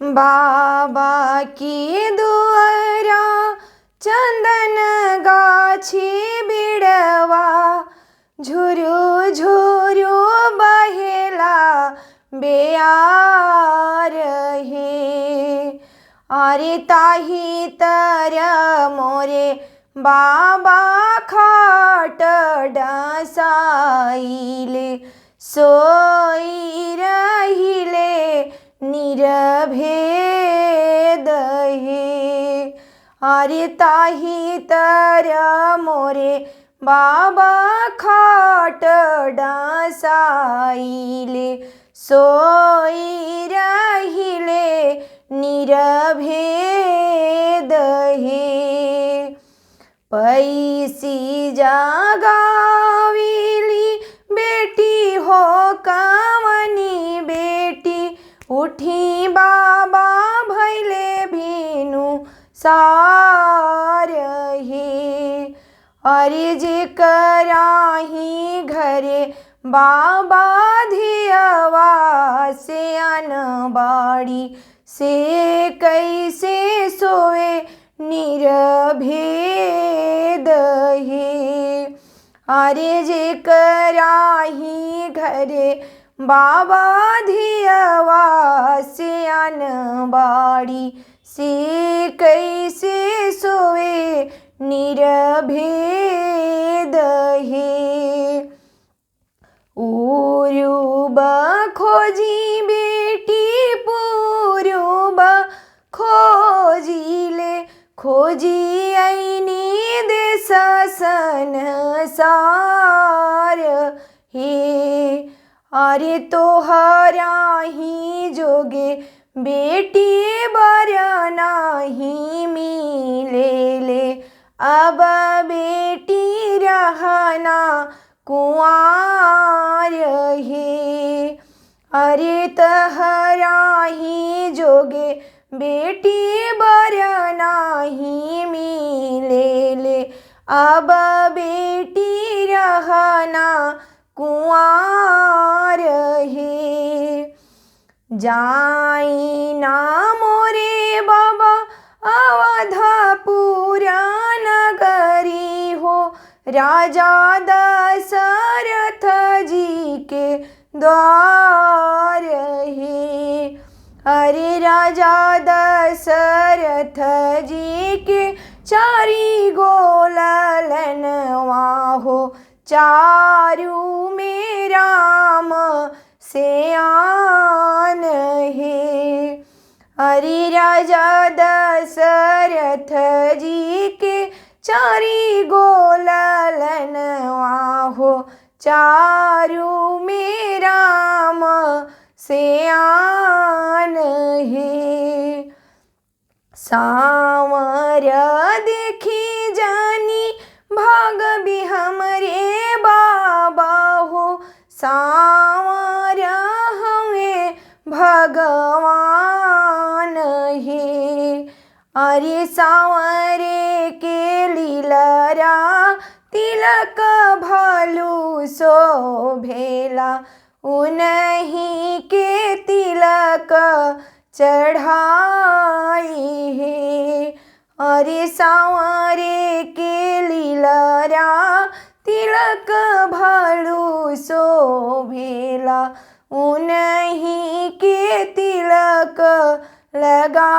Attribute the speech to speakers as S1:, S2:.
S1: बाबा की दुआरा चंदन गाछी बिड़वा झुरु झुरु बहेला बेयार हे। अरे ताही तर मोरे बाबा खाट डसाइले सोई रहिले निरभेद हे। अरे ताही तर मोरे बाबा खाट डसाइले सोई रहिले निरभेद हे। पैसी जगाविली बेटी हो कामनी बेटी उठी बाबा भैले भीनु सार हे। अरे जे कराही घरे बाबा धियवा से अनबाड़ी से कैसे सोए निरभेद हे। अरे जे कराही घरे बाबा धियवा से अनबाड़ी से कैसे सोए निरभेद हे। उरुब खोजी बेटी पूरुब खोजिले खोजी ऐनी देश संसार हे। अरे तोहरा ही जोगे बेटी बर नाही मिलेले अब बेटी रहना कुंवार हे। अरे तहरा ही जोगे बेटी बर नाही मिलेले अब बेटी रहना कुंवार हे। जाई ना मोरे बाबा अवधपुरा नगरी हो राजा दशरथ जी के द्वार हे। अरे राजा दशरथ जी के चारी गोलनवा हो चारू में राम सयान हे। अरे राजा दशरथ जी के चारी गोलनवा हो चारू में राम सयान हे। सांवर देखी जानी भाग भी हमरे बाबा हो सांवर हमें भगवान हे। अरे सांवरे के लीलरा तिलक भलू शोभेला उन्हीं के तिलक चढ़ाई हे। अरे सांवरे के लीलरा तिलक भलू शोभेला उन्हीं के तिलक लगा